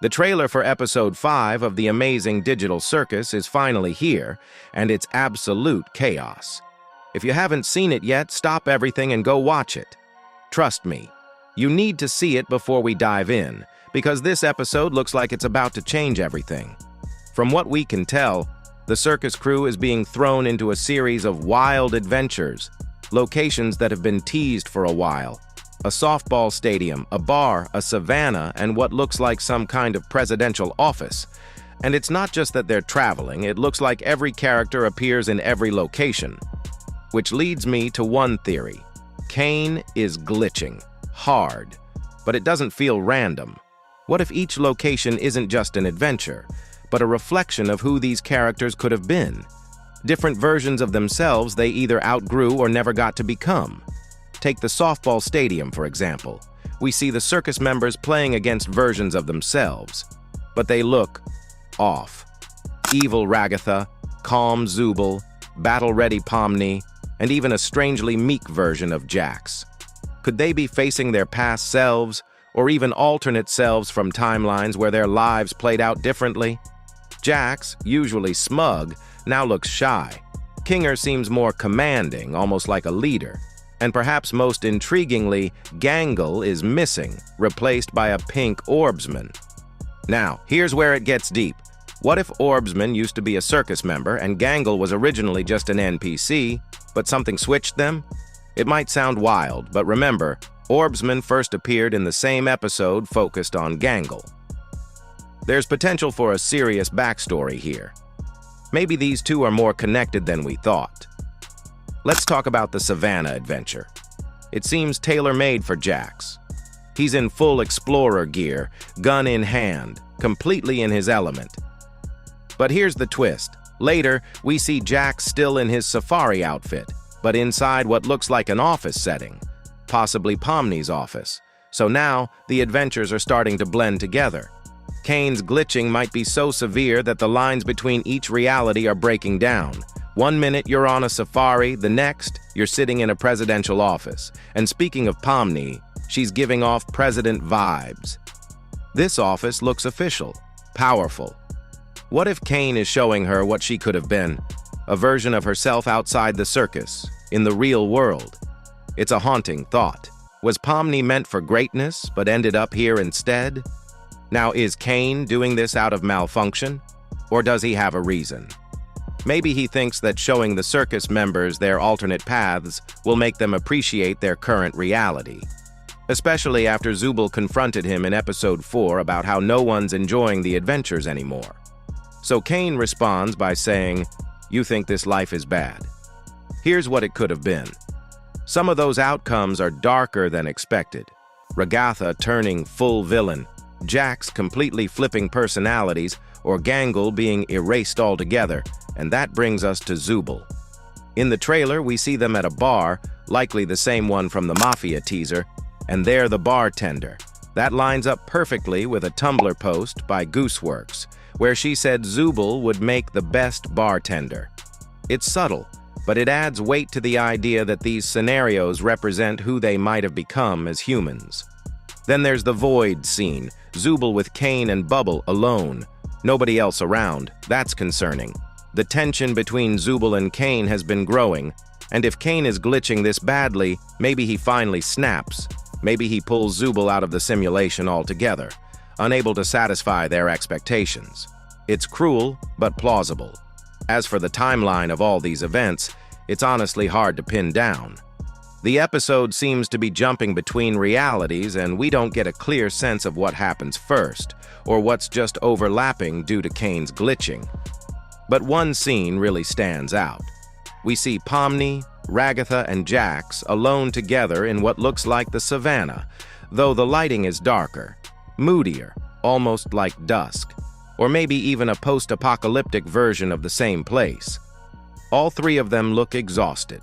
The trailer for Episode 5 of the Amazing Digital Circus is finally here, and it's absolute chaos. If you haven't seen it yet, stop everything and go watch it. Trust me, you need to see it before we dive in, because this episode looks like it's about to change everything. From what we can tell, the circus crew is being thrown into a series of wild adventures, locations that have been teased for a while. A softball stadium, a bar, a savannah, and what looks like some kind of presidential office. And it's not just that they're traveling, it looks like every character appears in every location. Which leads me to one theory. Caine is glitching. Hard. But it doesn't feel random. What if each location isn't just an adventure, but a reflection of who these characters could have been? Different versions of themselves they either outgrew or never got to become. Take the softball stadium, for example. We see the circus members playing against versions of themselves, but they look off. Evil Ragatha, calm Zooble, battle-ready Pomni, and even a strangely meek version of Jax. Could they be facing their past selves, or even alternate selves from timelines where their lives played out differently? Jax, usually smug, now looks shy. Kinger seems more commanding, almost like a leader. And perhaps most intriguingly, Gangle is missing, replaced by a pink Orbsman. Now, here's where it gets deep. What if Orbsman used to be a circus member and Gangle was originally just an NPC, but something switched them? It might sound wild, but remember, Orbsman first appeared in the same episode focused on Gangle. There's potential for a serious backstory here. Maybe these two are more connected than we thought. Let's talk about the Savannah adventure. It seems tailor-made for Jax. He's in full explorer gear, gun in hand, completely in his element. But here's the twist. Later, we see Jax still in his safari outfit, but inside what looks like an office setting, possibly Pomni's office. So now, the adventures are starting to blend together. Caine's glitching might be so severe that the lines between each reality are breaking down. One minute you're on a safari, the next, you're sitting in a presidential office. And speaking of Pomni, she's giving off president vibes. This office looks official, powerful. What if Caine is showing her what she could have been? A version of herself outside the circus, in the real world. It's a haunting thought. Was Pomni meant for greatness, but ended up here instead? Now, is Caine doing this out of malfunction? Or does he have a reason? Maybe he thinks that showing the circus members their alternate paths will make them appreciate their current reality. Especially after Zooble confronted him in Episode 4 about how no one's enjoying the adventures anymore. So Caine responds by saying, "You think this life is bad." Here's what it could have been. Some of those outcomes are darker than expected. Ragatha turning full villain, Jax completely flipping personalities, or Gangle being erased altogether. And that brings us to Zooble. In the trailer, we see them at a bar, likely the same one from the Mafia teaser, and they're the bartender. That lines up perfectly with a Tumblr post by Gooseworx, where she said Zooble would make the best bartender. It's subtle, but it adds weight to the idea that these scenarios represent who they might have become as humans. Then there's the Void scene, Zooble with Caine and Bubble alone. Nobody else around. That's concerning. The tension between Zooble and Caine has been growing, and if Caine is glitching this badly, maybe he finally snaps. Maybe he pulls Zooble out of the simulation altogether, unable to satisfy their expectations. It's cruel, but plausible. As for the timeline of all these events, it's honestly hard to pin down. The episode seems to be jumping between realities, and we don't get a clear sense of what happens first, or what's just overlapping due to Caine's glitching. But one scene really stands out. We see Pomni, Ragatha, and Jax alone together in what looks like the savannah, though the lighting is darker, moodier, almost like dusk, or maybe even a post-apocalyptic version of the same place. All three of them look exhausted.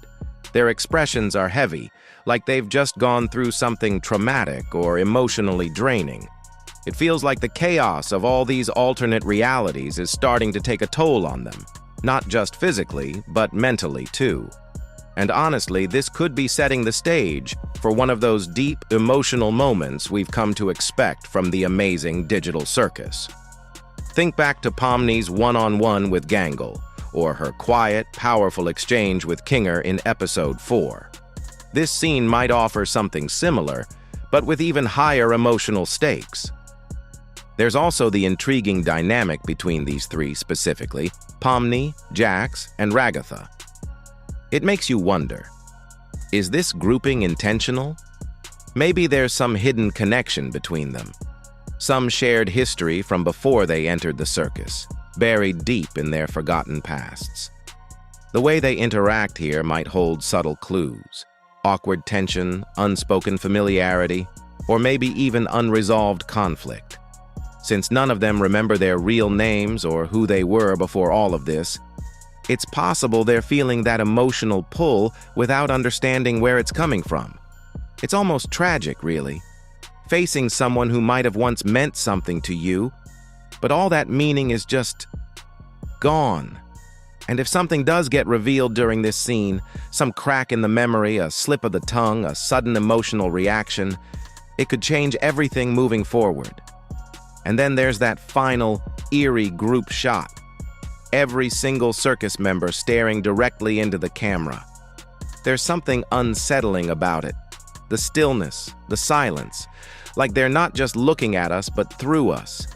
Their expressions are heavy, like they've just gone through something traumatic or emotionally draining. It feels like the chaos of all these alternate realities is starting to take a toll on them, not just physically, but mentally too. And honestly, this could be setting the stage for one of those deep, emotional moments we've come to expect from the Amazing Digital Circus. Think back to Pomni's one-on-one with Gangle, or her quiet, powerful exchange with Kinger in Episode 4. This scene might offer something similar, but with even higher emotional stakes. There's also the intriguing dynamic between these three specifically, Pomni, Jax, and Ragatha. It makes you wonder, is this grouping intentional? Maybe there's some hidden connection between them. Some shared history from before they entered the circus, buried deep in their forgotten pasts. The way they interact here might hold subtle clues. Awkward tension, unspoken familiarity, or maybe even unresolved conflict. Since none of them remember their real names or who they were before all of this, it's possible they're feeling that emotional pull without understanding where it's coming from. It's almost tragic, really. Facing someone who might have once meant something to you, but all that meaning is just gone. And if something does get revealed during this scene, some crack in the memory, a slip of the tongue, a sudden emotional reaction, it could change everything moving forward. And then there's that final, eerie group shot. Every single circus member staring directly into the camera. There's something unsettling about it. The stillness, the silence, like they're not just looking at us, but through us.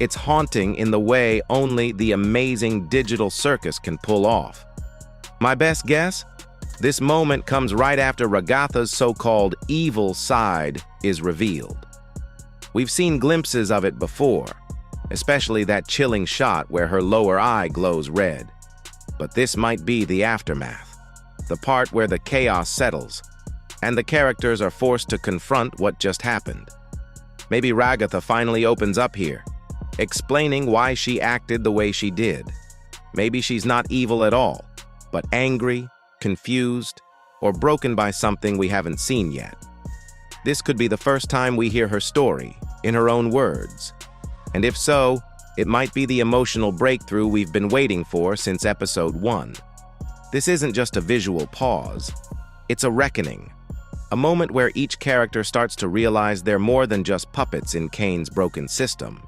It's haunting in the way only the Amazing Digital Circus can pull off. My best guess? This moment comes right after Ragatha's so-called evil side is revealed. We've seen glimpses of it before, especially that chilling shot where her lower eye glows red. But this might be the aftermath, the part where the chaos settles, and the characters are forced to confront what just happened. Maybe Ragatha finally opens up here, explaining why she acted the way she did. Maybe she's not evil at all, but angry, confused, or broken by something we haven't seen yet. This could be the first time we hear her story, in her own words. And if so, it might be the emotional breakthrough we've been waiting for since Episode 1. This isn't just a visual pause, it's a reckoning. A moment where each character starts to realize they're more than just puppets in Caine's broken system.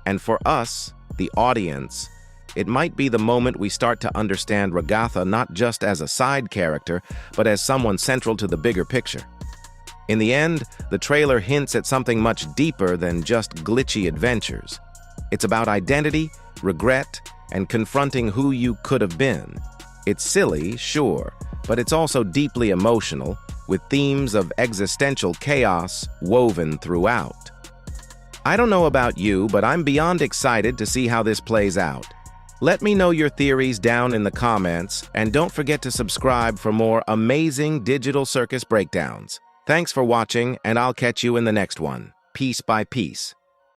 And for us, the audience, it might be the moment we start to understand Ragatha not just as a side character, but as someone central to the bigger picture. In the end, the trailer hints at something much deeper than just glitchy adventures. It's about identity, regret, and confronting who you could have been. It's silly, sure, but it's also deeply emotional, with themes of existential chaos woven throughout. I don't know about you, but I'm beyond excited to see how this plays out. Let me know your theories down in the comments, and don't forget to subscribe for more amazing Digital Circus breakdowns. Thanks for watching, and I'll catch you in the next one, piece by piece.